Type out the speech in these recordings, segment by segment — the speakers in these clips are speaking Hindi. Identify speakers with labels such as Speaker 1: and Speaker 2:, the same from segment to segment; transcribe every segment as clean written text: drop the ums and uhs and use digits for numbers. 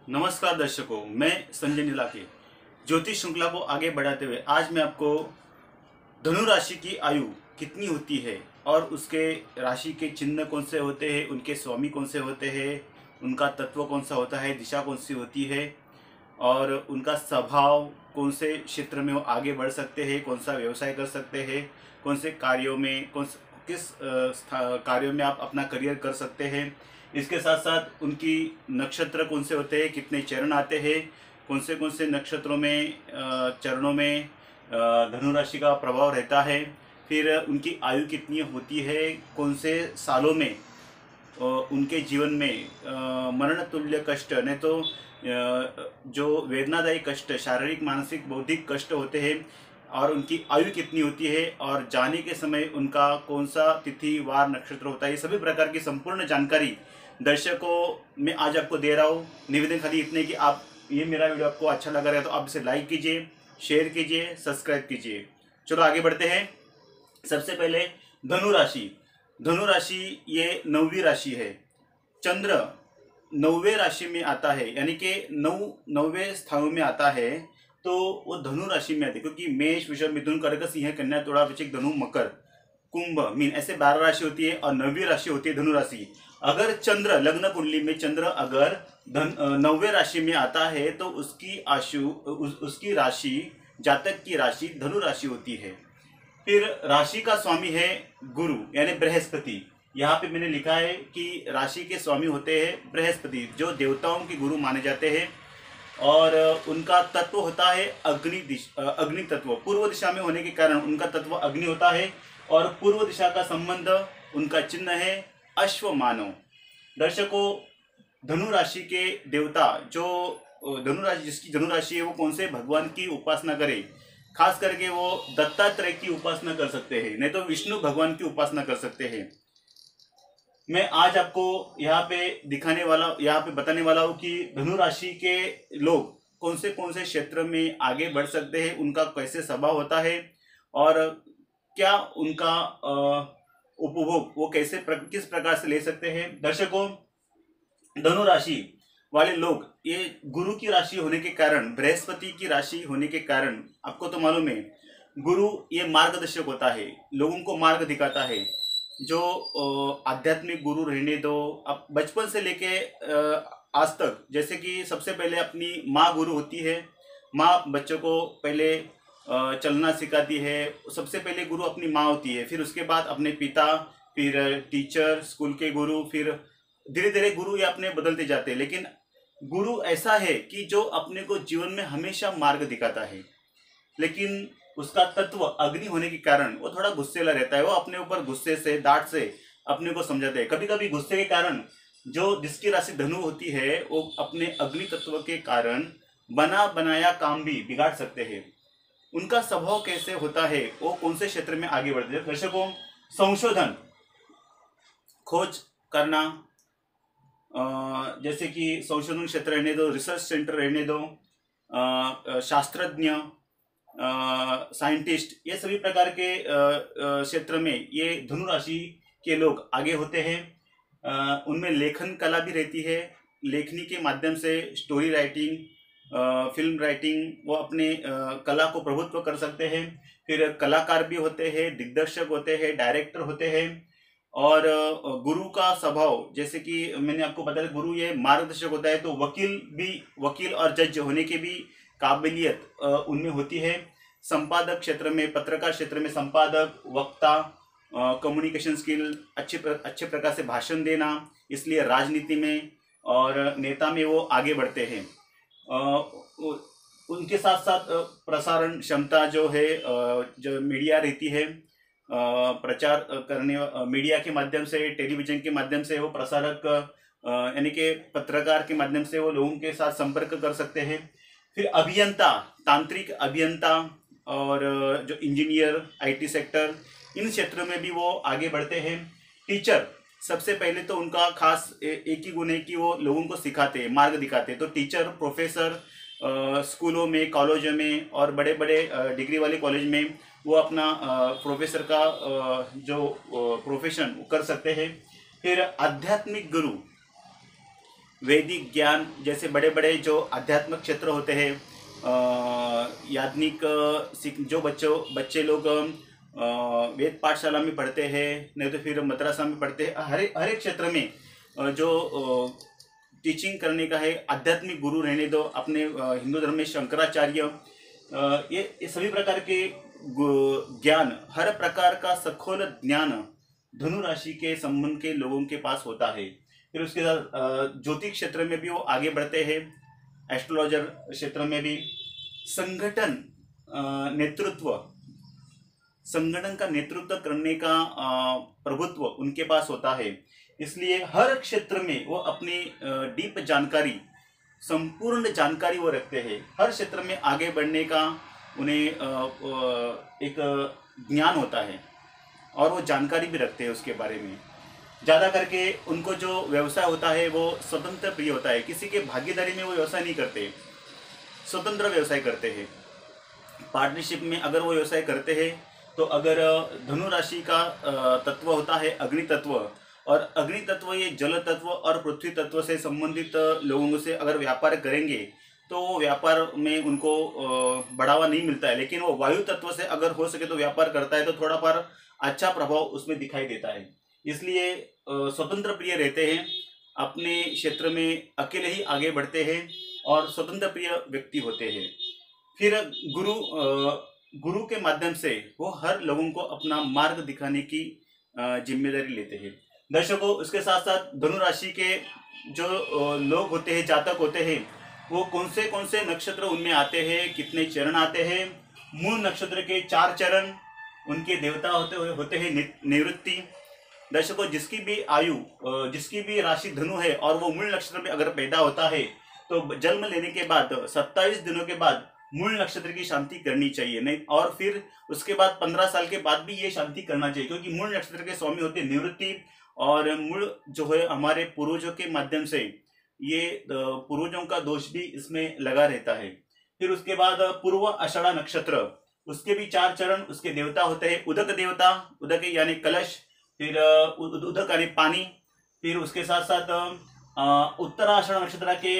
Speaker 1: नमस्कार दर्शकों, मैं संजय नीलाके। ज्योतिष श्रृंखला को आगे बढ़ाते हुए आज मैं आपको धनु राशि की आयु कितनी होती है और उसके राशि के चिन्ह कौन से होते हैं, उनके स्वामी कौन से होते हैं, उनका तत्व कौन सा होता है, दिशा कौन सी होती है और उनका स्वभाव, कौन से क्षेत्र में वो आगे बढ़ सकते हैं, कौन सा व्यवसाय कर सकते हैं, कौन से कार्यों में किस कार्यों में आप अपना करियर कर सकते हैं। इसके साथ साथ उनकी नक्षत्र कौन से होते हैं, कितने चरण आते हैं, कौन से नक्षत्रों में चरणों में धनु राशि का प्रभाव रहता है, फिर उनकी आयु कितनी होती है, कौन से सालों में उनके जीवन में मरण तुल्य कष्ट नहीं तो जो वेदनादायी कष्ट, शारीरिक मानसिक बौद्धिक कष्ट होते हैं और उनकी आयु कितनी होती है और जाने के समय उनका कौन सा तिथि वार नक्षत्र होता है, ये सभी प्रकार की संपूर्ण जानकारी दर्शकों मैं आज आपको दे रहा हूँ। निवेदन खाली इतने कि आप ये मेरा वीडियो आपको अच्छा लग रहा है तो आप इसे लाइक कीजिए, शेयर कीजिए, सब्सक्राइब कीजिए। चलो आगे बढ़ते हैं। सबसे पहले धनु राशि। धनु राशि ये 9वीं राशि है। चंद्र 9वें राशि में आता है, यानी कि 9वें स्थानों में आता है, तो वो धनु राशि में आती है, क्योंकि मेष, वृषभ, मिथुन, कर्क, सिंह, कन्या, तुला, वृश्चिक, धनु, मकर, कुंभ, मीन ऐसे 12 राशि होती है और 9वीं राशि होती है धनु राशि। अगर चंद्र लग्न कुंडली में चंद्र अगर 9वें राशि में आता है तो उसकी राशि, जातक की राशि धनु राशि होती है। फिर राशि का स्वामी है गुरु यानी बृहस्पति। यहाँ पे मैंने लिखा है कि राशि के स्वामी होते हैं बृहस्पति, जो देवताओं के गुरु माने जाते हैं और उनका तत्व होता है अग्नि तत्व। पूर्व दिशा में होने के कारण उनका तत्व अग्नि होता है और पूर्व दिशा का संबंध उनका चिन्ह है अश्वमानव। दर्शकों, धनु राशि के देवता जो जिसकी धनु राशि है वो कौन से भगवान की उपासना करे, खास करके वो दत्तात्रेय की उपासना कर सकते हैं, नहीं तो विष्णु भगवान की उपासना कर सकते हैं। मैं आज आपको यहाँ पे बताने वाला हूँ कि धनु राशि के लोग कौन से क्षेत्र में आगे बढ़ सकते हैं, उनका कैसे स्वभाव होता है और क्या उनका उपभोग वो किस प्रकार से ले सकते हैं। दर्शकों, धनु राशि वाले लोग ये गुरु की राशि होने के कारण, बृहस्पति की राशि होने के कारण, आपको तो मालूम है गुरु ये मार्गदर्शक होता है, लोगों को मार्ग दिखाता है। जो आध्यात्मिक गुरु रहने दो, अब बचपन से लेके आज तक, जैसे कि सबसे पहले अपनी माँ गुरु होती है। माँ बच्चों को पहले चलना सिखाती है, सबसे पहले गुरु अपनी माँ होती है, फिर उसके बाद अपने पिता, फिर टीचर, स्कूल के गुरु, फिर धीरे धीरे गुरु ये अपने बदलते जाते हैं। लेकिन गुरु ऐसा है कि जो अपने को जीवन में हमेशा मार्ग दिखाता है, लेकिन उसका तत्व अग्नि होने के कारण वो थोड़ा गुस्सेला रहता है। वो अपने ऊपर गुस्से से, डांट से अपने को समझाते हैं। कभी कभी गुस्से के कारण जिसकी राशि धनु होती है वो अपने अग्नि तत्व के कारण बना बनाया काम भी बिगाड़ सकते हैं। उनका स्वभाव कैसे होता है, वो कौन से क्षेत्र में आगे बढ़ते हैं। दर्शकों, संशोधन, खोज करना, जैसे कि संशोधन क्षेत्र रहने दो, रिसर्च सेंटर रहने दो, शास्त्रज्ञ, साइंटिस्ट, ये सभी प्रकार के क्षेत्र में ये धनु राशि के लोग आगे होते हैं। उनमें लेखन कला भी रहती है, लेखनी के माध्यम से स्टोरी राइटिंग, फिल्म राइटिंग, वो अपने कला को प्रभुत्व कर सकते हैं। फिर कलाकार भी होते हैं, दिग्दर्शक होते हैं, डायरेक्टर होते हैं। और गुरु का स्वभाव, जैसे कि मैंने आपको बताया गुरु ये मार्गदर्शक होता है, तो वकील और जज होने की भी काबिलियत उनमें होती है। संपादक क्षेत्र में, पत्रकार क्षेत्र में संपादक, वक्ता, कम्युनिकेशन स्किल, अच्छे प्रकार से भाषण देना, इसलिए राजनीति में और नेता में वो आगे बढ़ते हैं। उनके साथ साथ प्रसारण क्षमता जो है, जो मीडिया रहती है, प्रचार करने, मीडिया के माध्यम से, टेलीविजन के माध्यम से वो प्रसारक यानी कि पत्रकार के माध्यम से वो लोगों के साथ संपर्क कर सकते हैं। फिर अभियंता, तांत्रिक अभियंता और जो इंजीनियर, आईटी सेक्टर, इन क्षेत्रों में भी वो आगे बढ़ते हैं। टीचर, सबसे पहले तो उनका खास एक ही गुण है कि वो लोगों को सिखाते हैं, मार्ग दिखाते हैं। तो टीचर, प्रोफेसर, स्कूलों में, कॉलेजों में और बड़े बड़े डिग्री वाले कॉलेज में वो अपना प्रोफेसर का जो प्रोफेशन कर सकते हैं। फिर आध्यात्मिक गुरु, वैदिक ज्ञान जैसे बड़े बड़े जो आध्यात्मिक क्षेत्र होते हैं, याज्ञिक जो बच्चे लोग वेद पाठशाला में पढ़ते हैं, नहीं तो फिर मद्रसा में पढ़ते हैं, हर एक क्षेत्र में जो टीचिंग करने का है, आध्यात्मिक गुरु रहने दो। अपने हिंदू धर्म में शंकराचार्य, ये सभी प्रकार के ज्ञान, हर प्रकार का सखोल ज्ञान धनु राशि के संबंध के लोगों के पास होता है। फिर उसके साथ ज्योतिष क्षेत्र में भी वो आगे बढ़ते हैं, एस्ट्रोलॉजर क्षेत्र में भी। संगठन का नेतृत्व करने का प्रभुत्व उनके पास होता है। इसलिए हर क्षेत्र में वो अपनी डीप जानकारी, संपूर्ण जानकारी वो रखते हैं। हर क्षेत्र में आगे बढ़ने का उन्हें एक ज्ञान होता है और वो जानकारी भी रखते हैं उसके बारे में। ज़्यादा करके उनको जो व्यवसाय होता है वो स्वतंत्र प्रिय होता है, किसी के भागीदारी में वो व्यवसाय नहीं करते, स्वतंत्र व्यवसाय करते हैं। पार्टनरशिप में अगर वो व्यवसाय करते हैं तो अगर धनु राशि का तत्व होता है अग्नि तत्व, और अग्नि तत्व ये जल तत्व और पृथ्वी तत्व से संबंधित लोगों से अगर व्यापार करेंगे तो व्यापार में उनको बढ़ावा नहीं मिलता है। लेकिन वो वायु तत्व से अगर हो सके तो व्यापार करता है तो थोड़ा पर अच्छा प्रभाव उसमें दिखाई देता है। इसलिए स्वतंत्र प्रिय रहते हैं, अपने क्षेत्र में अकेले ही आगे बढ़ते हैं और स्वतंत्र प्रिय व्यक्ति होते हैं। फिर गुरु के माध्यम से वो हर लोगों को अपना मार्ग दिखाने की जिम्मेदारी लेते हैं। दर्शकों, उसके साथ साथ धनु राशि के जो लोग होते हैं, जातक होते हैं, वो कौन से नक्षत्र उनमें आते हैं, कितने चरण आते हैं। मूल नक्षत्र के 4 चरण, उनके देवता होते हैं निवृत्ति। दर्शकों, जिसकी भी आयु, जिसकी भी राशि धनु है और वो मूल नक्षत्र में अगर पैदा होता है तो जन्म लेने के बाद 27 दिनों के बाद मूल नक्षत्र की शांति करनी चाहिए, नहीं और फिर उसके बाद 15 साल के बाद भी ये शांति करना चाहिए, क्योंकि मूल नक्षत्र के स्वामी होते हैं निवृत्ति। और मूल जो है हमारे पूर्वजों के माध्यम से ये पूर्वजों का दोष भी इसमें लगा रहता है। फिर उसके बाद पूर्व आषाढ़ा नक्षत्र, उसके भी 4 चरण, उसके देवता होते हैं उदक देवता, उदक यानी कलश, फिर उदक यानी पानी। फिर उसके साथ साथ उत्तराषाढ़ नक्षत्र के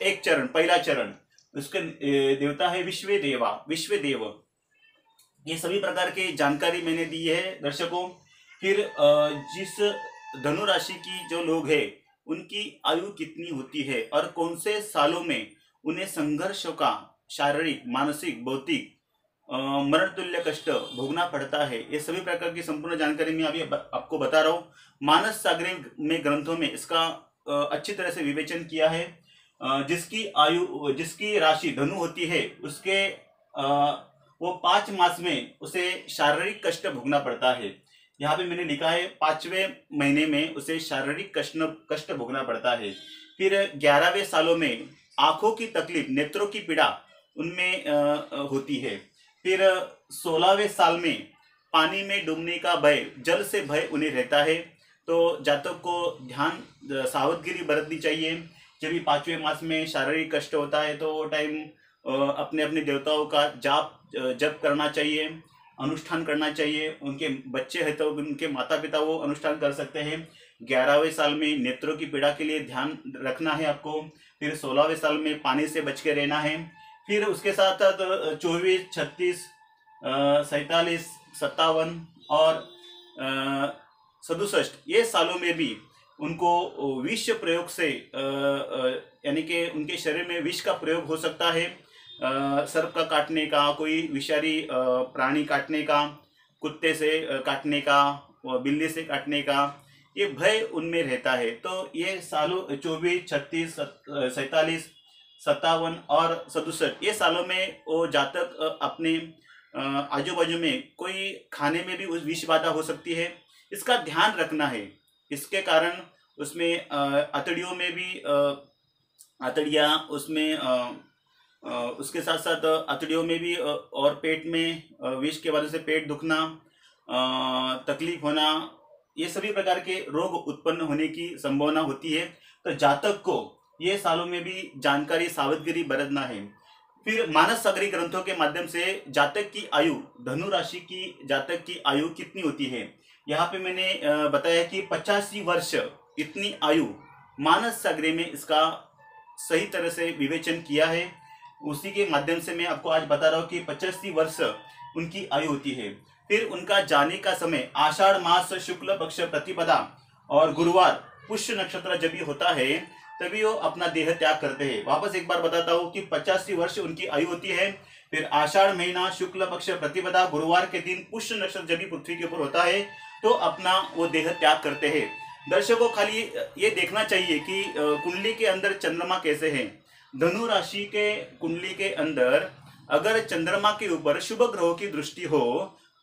Speaker 1: 1 चरण, पहला चरण, उसके देवता है विश्वदेव। ये सभी प्रकार की जानकारी मैंने दी है दर्शकों। फिर जिस धनु राशि की जो लोग हैं उनकी आयु कितनी होती है और कौन से सालों में उन्हें संघर्षों का शारीरिक, मानसिक, भौतिक मरण तुल्य कष्ट भोगना पड़ता है, ये सभी प्रकार की संपूर्ण जानकारी मैं अभी आपको बता रहा हूँ। मानस सागर में ग्रंथों में इसका अच्छी तरह से विवेचन किया है। जिसकी राशि धनु होती है उसके वो 5 मास में उसे शारीरिक कष्ट भोगना पड़ता है। यहाँ पे मैंने लिखा है 5वें महीने में उसे शारीरिक कष्ट भोगना पड़ता है। फिर 11वें सालों में आंखों की तकलीफ, नेत्रों की पीड़ा उनमें होती है। फिर 16वें साल में पानी में डूबने का भय, जल से भय उन्हें रहता है, तो जातक को ध्यान, सावधगिरी बरतनी चाहिए। जब भी 5वें मास में शारीरिक कष्ट होता है तो वो टाइम अपने अपने देवताओं का जप करना चाहिए, अनुष्ठान करना चाहिए। उनके बच्चे हैं तो उनके माता पिता वो अनुष्ठान कर सकते हैं। 11वें साल में नेत्रों की पीड़ा के लिए ध्यान रखना है आपको। फिर 16वें साल में पानी से बच के रहना है। फिर उसके साथ साथ 24, 36, 47, 57 और 67 ये सालों में भी उनको विष प्रयोग से यानी कि उनके शरीर में विष का प्रयोग हो सकता है। सर्प का काटने का, कोई विषारी प्राणी काटने का, कुत्ते से काटने का, बिल्ली से काटने का, ये भय उनमें रहता है। तो ये सालों 24, 36, 47, 57 और 67 ये सालों में वो जातक अपने आजू बाजू में कोई खाने में भी उस विष बाधा हो सकती है, इसका ध्यान रखना है। इसके कारण उसमें अतड़ियों में भी अतड़ियाँ उसमें उसके साथ साथ अतड़ियों में भी और पेट में विष के वजह से पेट दुखना, तकलीफ होना, ये सभी प्रकार के रोग उत्पन्न होने की संभावना होती है। तो जातक को ये सालों में भी जानकारी, सावधगिरी बरतना है। फिर मानस सागरी ग्रंथों के माध्यम से जातक की आयु, धनु राशि की जातक की आयु कितनी होती है, यहाँ पे मैंने बताया कि 85 वर्ष इतनी आयु मानस सागरी में इसका सही तरह से विवेचन किया है। उसी के माध्यम से मैं आपको आज बता रहा हूँ कि 85 वर्ष उनकी आयु होती है। फिर उनका जाने का समय आषाढ़ मास शुक्ल पक्ष प्रतिपदा और गुरुवार पुष्य नक्षत्र जब भी होता है तभी वो अपना देह त्याग करते हैं। वापस एक बार बताता हूँ कि 85 वर्ष उनकी आयु होती है। फिर आषाढ़ महीना शुक्ल पक्ष प्रतिपदा गुरुवार के दिन पुष्य नक्षत्र जब भी पृथ्वी के ऊपर होता है तो अपना वो देह त्याग करते हैं। दर्शकों खाली ये देखना चाहिए कि कुंडली के अंदर चंद्रमा कैसे है। धनु राशि के कुंडली के अंदर अगर चंद्रमा के ऊपर शुभ ग्रहों की दृष्टि हो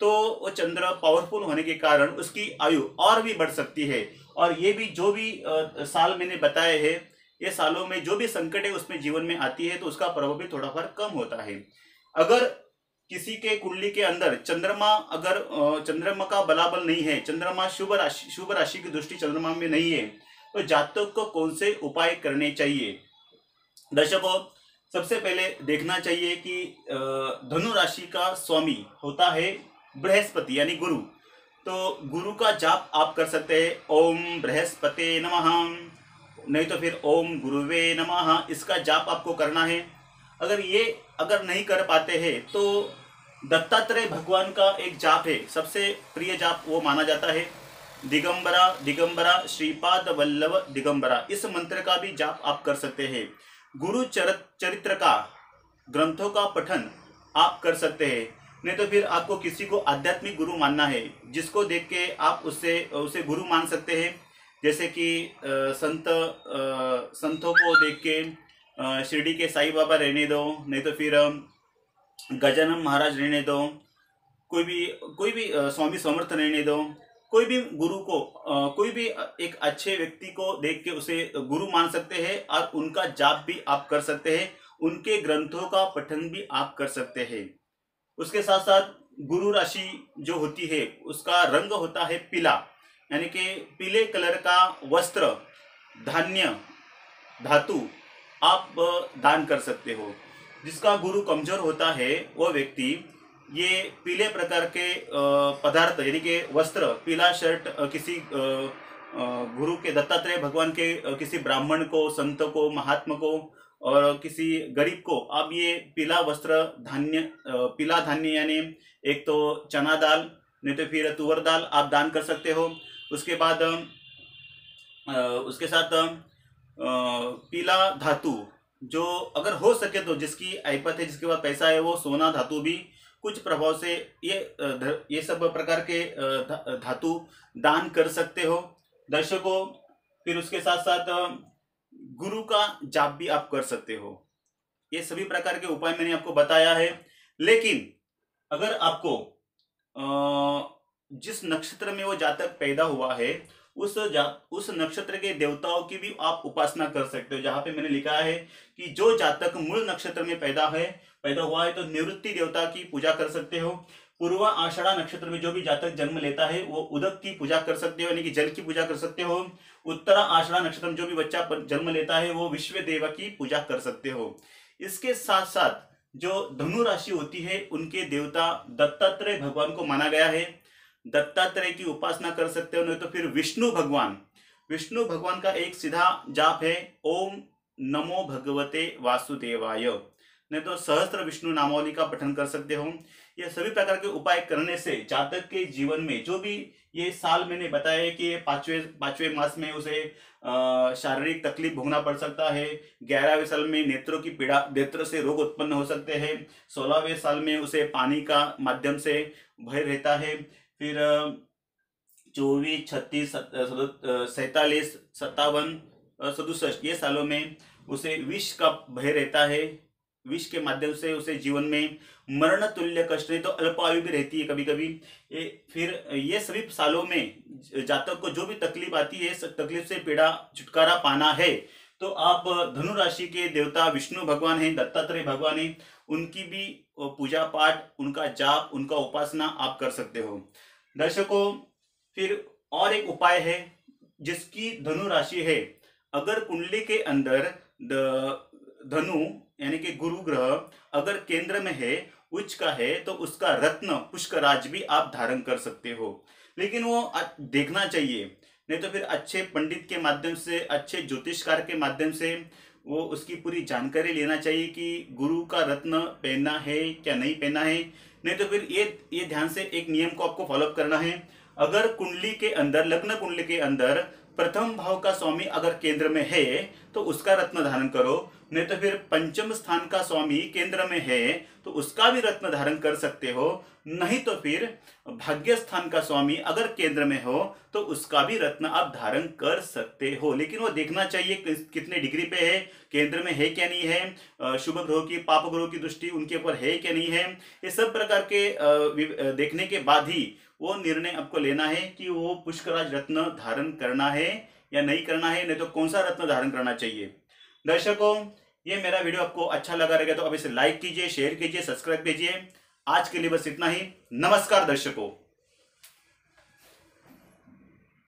Speaker 1: तो वो चंद्र पावरफुल होने के कारण उसकी आयु और भी बढ़ सकती है। और ये भी जो भी साल मैंने बताए हैं, ये सालों में जो भी संकट है उसमें जीवन में आती है तो उसका प्रभाव भी थोड़ा फर्क कम होता है। अगर किसी के कुंडली के अंदर चंद्रमा अगर चंद्रमा का बलाबल नहीं है, चंद्रमा शुभ राशि की दृष्टि चंद्रमा में नहीं है, तो जातक को कौन से उपाय करने चाहिए। दर्शकों सबसे पहले देखना चाहिए कि धनु राशि का स्वामी होता है बृहस्पति यानी गुरु। तो गुरु का जाप आप कर सकते हैं, ओम बृहस्पते नमः, नहीं तो फिर ओम गुरुवे नमः, इसका जाप आपको करना है। अगर नहीं कर पाते हैं तो दत्तात्रेय भगवान का एक जाप है, सबसे प्रिय जाप वो माना जाता है, दिगंबरा दिगंबरा श्रीपाद वल्लभ दिगंबरा। इस मंत्र का भी जाप आप कर सकते हैं। गुरु चरित्र का ग्रंथों का पठन आप कर सकते हैं। नहीं तो फिर आपको किसी को आध्यात्मिक गुरु मानना है जिसको देख के आप उसे गुरु मान सकते हैं। जैसे कि संतों को देख के शिरडी के साईं बाबा रहने दो, नहीं तो फिर गजानन महाराज रहने दो, कोई भी स्वामी समर्थ रहने दो, कोई भी गुरु को कोई भी एक अच्छे व्यक्ति को देख के उसे गुरु मान सकते हैं और उनका जाप भी आप कर सकते हैं, उनके ग्रंथों का पठन भी आप कर सकते हैं। उसके साथ साथ गुरु राशि जो होती है उसका रंग होता है पीला, यानी कि पीले कलर का वस्त्र, धान्य, धातु आप दान कर सकते हो। जिसका गुरु कमजोर होता है वो व्यक्ति ये पीले प्रकार के पदार्थ यानी कि वस्त्र, पीला शर्ट किसी गुरु के दत्तात्रेय भगवान के किसी ब्राह्मण को, संत को, महात्मा को और किसी गरीब को आप ये पीला वस्त्र, धान्य, पीला धान्य यानी एक तो चना दाल, नहीं तो फिर तुअर दाल आप दान कर सकते हो। उसके बाद उसके साथ पीला धातु, जो अगर हो सके तो जिसकी आइपत है, जिसके पास पैसा है, वो सोना धातु भी कुछ प्रभाव से ये सब प्रकार के धातु दान कर सकते हो दर्शकों। फिर उसके साथ साथ गुरु का जाप भी आप कर सकते हो। ये सभी प्रकार के उपाय मैंने आपको बताया है। लेकिन अगर आपको जिस नक्षत्र में वो जातक पैदा हुआ है उस नक्षत्र के देवताओं की भी आप उपासना कर सकते हो। जहां पे मैंने लिखा है कि जो जातक मूल नक्षत्र में पैदा हुआ है तो निवृत्ति देवता की पूजा कर सकते हो। पूर्वा आषाढ़ा नक्षत्र में जो भी जातक जन्म लेता है वो उदक की पूजा कर सकते हो, यानी कि जल की पूजा कर सकते हो। उत्तरा आषाढ़ा नक्षत्र में जो भी बच्चा जन्म लेता है वो विश्व देव की पूजा कर सकते हो। इसके साथ साथ जो धनु राशि होती है उनके देवता दत्तात्रेय भगवान को माना गया है, दत्तात्रेय की उपासना कर सकते हो। नहीं तो फिर विष्णु भगवान का एक सीधा जाप है, ओम नमो भगवते वासुदेवाय, नहीं तो सहस्त्र विष्णु नामावली का पठन कर सकते हो। ये सभी प्रकार के उपाय करने से जातक के जीवन में जो भी ये साल मैंने बताया है कि पांचवें मास में उसे शारीरिक तकलीफ भोगना पड़ सकता है। 11वें साल में नेत्रों की पीड़ा, नेत्र से रोग उत्पन्न हो सकते हैं। 16वें साल में उसे पानी का माध्यम से भय रहता है। फिर 24, 36, 47, 57, 67 ये सालों में उसे विष का भय रहता है। विष के माध्यम से उसे जीवन में मरण तुल्य कष्ट, नहीं तो अल्पायु भी रहती है कभी कभी। फिर ये सभी सालों में जातक को जो भी तकलीफ आती है, तकलीफ से पीड़ा छुटकारा पाना है तो आप धनु राशि के देवता विष्णु भगवान हैं, दत्तात्रेय भगवान हैं, उनकी भी पूजा पाठ, उनका जाप, उनका उपासना आप कर सकते हो दर्शकों। फिर और एक उपाय है जिसकी धनु राशि है, अगर कुंडली के अंदर धनु यानी कि गुरु ग्रह अगर केंद्र में है, उच्च का है, तो उसका रत्न पुष्कराज भी आप धारण कर सकते हो। लेकिन वो देखना चाहिए नहीं तो फिर अच्छे पंडित के माध्यम से, अच्छे ज्योतिषकार के माध्यम से वो उसकी पूरी जानकारी लेना चाहिए कि गुरु का रत्न पहनना है क्या नहीं पहनना है। नहीं तो फिर ये ध्यान से एक नियम को आपको फॉलोअप करना है। अगर कुंडली के अंदर, लग्न कुंडली के अंदर प्रथम भाव का स्वामी अगर केंद्र में है तो उसका रत्न धारण करो। नहीं तो फिर पंचम स्थान का स्वामी केंद्र में है तो उसका भी रत्न धारण कर सकते हो। नहीं तो फिर भाग्य स्थान का स्वामी अगर केंद्र में हो तो उसका भी रत्न आप धारण कर सकते हो। लेकिन वो देखना चाहिए कितने डिग्री पे है, केंद्र में है क्या नहीं है, शुभ ग्रह की, पाप ग्रह की दृष्टि उनके ऊपर है क्या नहीं है। ये सब प्रकार के देखने के बाद ही वो निर्णय आपको लेना है कि वो पुष्कराज रत्न धारण करना है या नहीं करना है, नहीं तो कौन सा रत्न धारण करना चाहिए। दर्शकों, ये मेरा वीडियो आपको अच्छा लगा रहेगा तो अब इसे लाइक कीजिए, शेयर कीजिए, सब्सक्राइब कीजिए। आज के लिए बस इतना ही। नमस्कार दर्शकों।